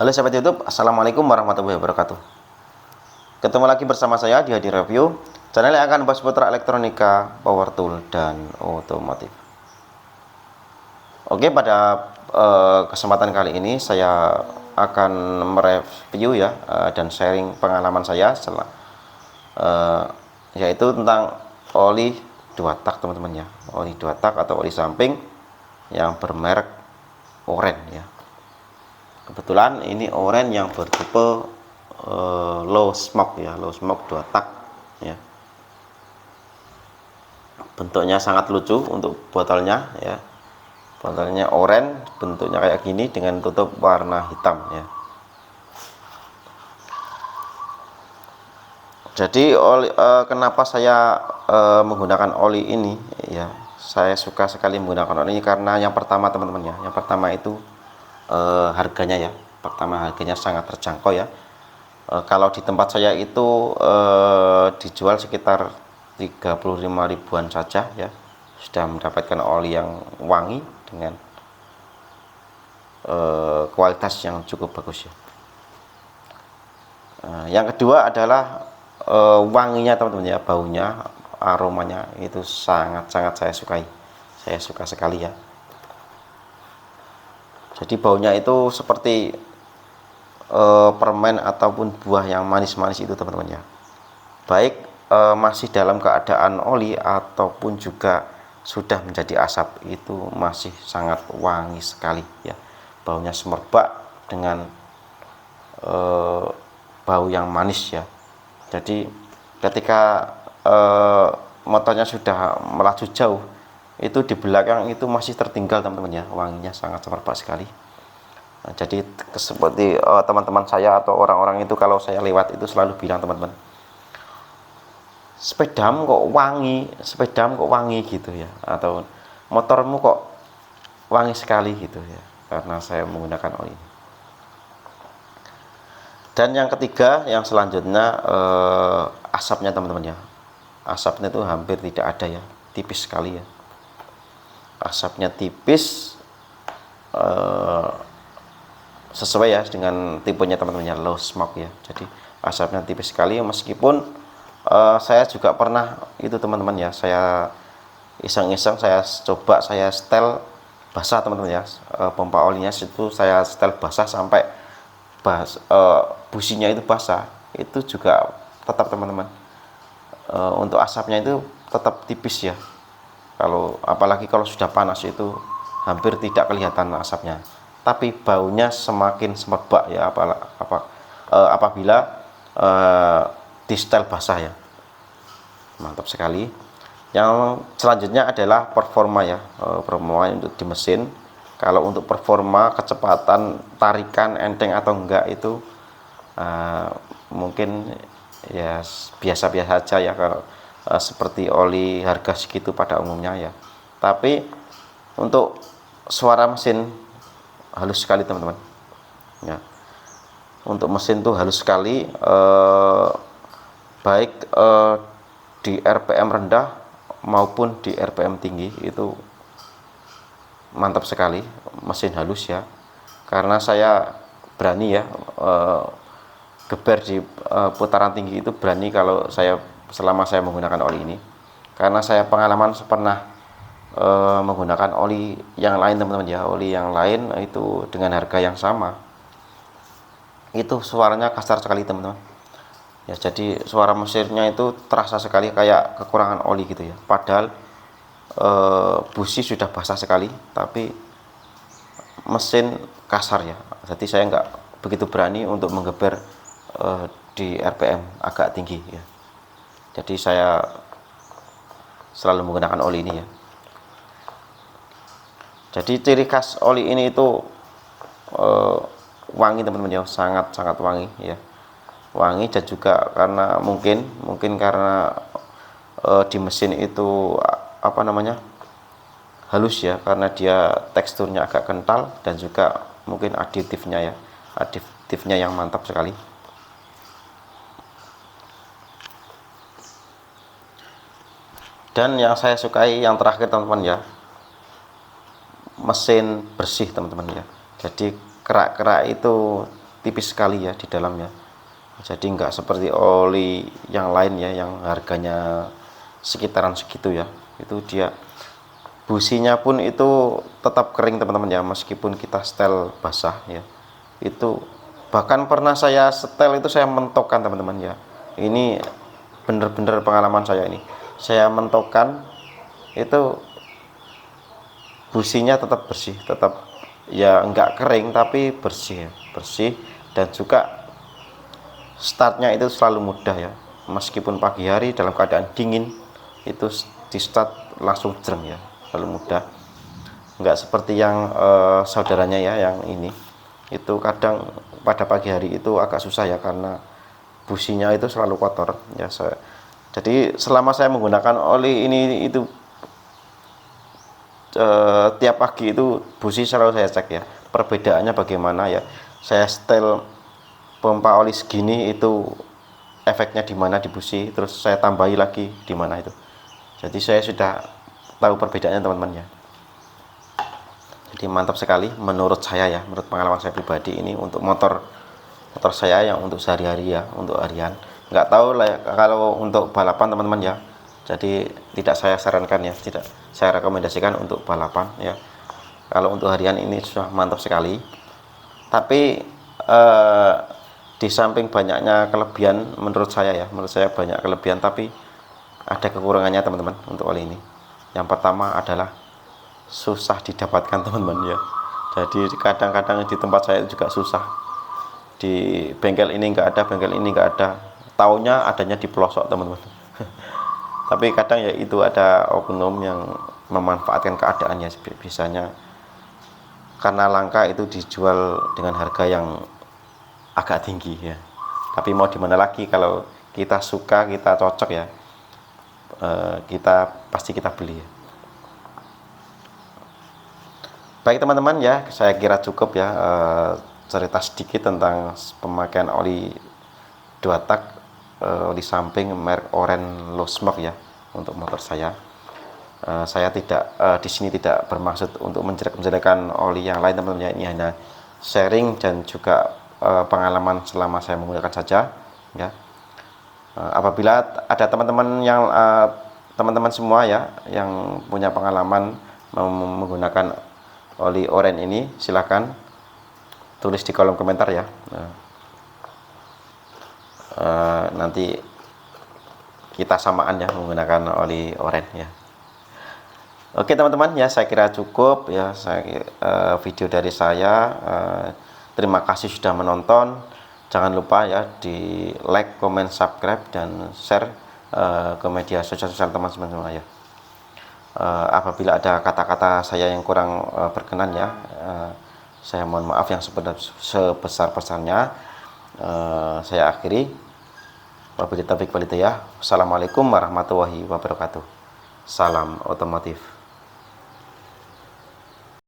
Halo sahabat YouTube, Assalamualaikum warahmatullahi wabarakatuh. Ketemu lagi bersama saya di Hadi Review, channel yang akan membahas seputar elektronika, power tool, dan otomotif. Oke, pada kesempatan kali ini saya akan mereview ya dan sharing pengalaman saya yaitu tentang oli 2 tak teman-teman ya, oli 2 tak atau oli samping yang bermerek Oren ya. Kebetulan ini Oren yang bertipe low smoke ya, low smoke 2 tak ya. Bentuknya sangat lucu untuk botolnya ya. Botolnya Oren, bentuknya kayak gini dengan tutup warna hitam ya. Jadi kenapa saya menggunakan oli ini ya? Saya suka sekali menggunakan oli ini karena yang pertama teman-teman ya. Yang pertama itu harganya ya. Pertama, harganya sangat terjangkau ya. Kalau di tempat saya itu dijual sekitar 35 ribuan saja ya, sudah mendapatkan oli yang wangi dengan kualitas yang cukup bagus ya. Yang kedua adalah wanginya teman-teman ya, baunya, aromanya itu sangat-sangat saya sukai. Saya suka sekali ya. Jadi baunya itu seperti permen ataupun buah yang manis-manis itu teman-teman ya. Baik masih dalam keadaan oli ataupun juga sudah menjadi asap, itu masih sangat wangi sekali ya. Baunya semerbak dengan bau yang manis ya. Jadi ketika motornya sudah melaju jauh, itu di belakang itu masih tertinggal teman-teman ya, wanginya sangat semerbak sekali. Nah, jadi seperti teman-teman saya atau orang-orang itu kalau saya lewat itu selalu bilang, teman-teman, sepedamu kok wangi gitu ya, atau motormu kok wangi sekali gitu ya, karena saya menggunakan oli ini. Dan yang ketiga, yang selanjutnya asapnya teman-teman ya. Asapnya itu hampir tidak ada ya, tipis sekali ya. Asapnya tipis, sesuai ya dengan tipenya teman-teman ya, low smoke ya. Jadi asapnya tipis sekali, meskipun saya juga pernah itu teman-teman ya, saya iseng-iseng saya coba saya setel basah teman-teman ya, pompa olinya itu saya setel basah sampai businya itu basah, itu juga tetap teman-teman untuk asapnya itu tetap tipis ya. Kalau apalagi kalau sudah panas itu hampir tidak kelihatan asapnya, tapi baunya semakin semerbak ya apabila di setel basah ya. Mantap sekali. Yang selanjutnya adalah performa ya, performa untuk di mesin. Kalau untuk performa, kecepatan tarikan enteng atau enggak itu mungkin ya biasa-biasa aja ya, kalau seperti oli harga segitu pada umumnya ya. Tapi untuk suara mesin halus sekali teman-teman ya. Untuk mesin tuh halus sekali, baik di RPM rendah maupun di RPM tinggi itu mantap sekali, mesin halus ya. Karena saya berani ya geber di putaran tinggi itu, berani kalau selama saya menggunakan oli ini, karena saya pengalaman pernah menggunakan oli yang lain teman-teman ya. Oli yang lain itu dengan harga yang sama, itu suaranya kasar sekali teman-teman ya. Jadi suara mesinnya itu terasa sekali kayak kekurangan oli gitu ya, padahal busi sudah basah sekali, tapi mesin kasar ya. Jadi saya nggak begitu berani untuk menggeber di RPM agak tinggi ya. Jadi saya selalu menggunakan oli ini ya. Jadi ciri khas oli ini itu wangi teman-teman ya, sangat-sangat wangi ya. Wangi, dan juga karena mungkin karena di mesin itu apa namanya, halus ya, karena dia teksturnya agak kental, dan juga mungkin aditifnya yang mantap sekali. Dan yang saya sukai yang terakhir teman-teman ya, mesin bersih teman-teman ya. Jadi kerak-kerak itu tipis sekali ya di dalamnya. Jadi nggak seperti oli yang lain ya, yang harganya sekitaran segitu ya. Itu dia businya pun itu tetap kering teman-teman ya, meskipun kita setel basah ya. Itu bahkan pernah saya setel itu saya mentokkan teman-teman ya. Ini bener-bener pengalaman saya ini. Saya mentokkan itu businya tetap bersih, tetap ya enggak kering tapi bersih ya, bersih. Dan juga startnya itu selalu mudah ya, meskipun pagi hari dalam keadaan dingin itu di start langsung jreng ya, selalu mudah. Enggak seperti yang saudaranya ya, yang ini itu kadang pada pagi hari itu agak susah ya, karena businya itu selalu kotor ya. Jadi selama saya menggunakan oli ini itu tiap pagi itu busi selalu saya cek ya, perbedaannya bagaimana ya. Saya setel pompa oli segini itu efeknya di mana di busi, terus saya tambahi lagi di mana itu. Jadi saya sudah tahu perbedaannya teman-teman ya. Jadi mantap sekali menurut saya ya, menurut pengalaman saya pribadi ini untuk motor saya yang untuk sehari-hari ya, untuk harian. Nggak tahu lah ya, kalau untuk balapan teman-teman ya. Jadi tidak saya sarankan ya, tidak saya rekomendasikan untuk balapan ya. Kalau untuk harian ini sudah mantap sekali. Tapi di samping banyaknya kelebihan menurut saya ya, menurut saya banyak kelebihan, tapi ada kekurangannya teman-teman untuk oli ini. Yang pertama adalah susah didapatkan teman-teman ya. Jadi kadang-kadang di tempat saya juga susah, di bengkel ini nggak ada, bengkel ini nggak ada, taunya adanya di pelosok teman-teman. Tapi kadang ya itu ada oknum yang memanfaatkan keadaannya, biasanya karena langka itu dijual dengan harga yang agak tinggi ya. Tapi mau dimana lagi, kalau kita suka, kita cocok ya, kita pasti kita beli ya. Baik teman-teman ya, saya kira cukup ya cerita sedikit tentang pemakaian oli 2 tak oli samping merek Oren Low Smoke ya untuk motor saya. Saya tidak di sini tidak bermaksud untuk menjelek-jelekan oli yang lain teman-teman ya. Ini hanya sharing dan juga pengalaman selama saya menggunakan saja ya. Apabila ada teman-teman yang teman-teman semua ya yang punya pengalaman menggunakan oli Oren ini, silakan tulis di kolom komentar ya. Nanti kita samaan ya menggunakan oli Oren ya. Oke teman-teman ya, saya kira cukup ya video dari saya. Terima kasih sudah menonton. Jangan lupa ya di like, comment, subscribe, dan share ke media sosial teman-teman semua ya. Apabila ada kata-kata saya yang kurang berkenan ya, saya mohon maaf yang sebesar-besarnya. Saya akhiri. Wabillahi taufiq wal hidayah. Wassalamualaikum warahmatullahi wabarakatuh. Salam otomotif.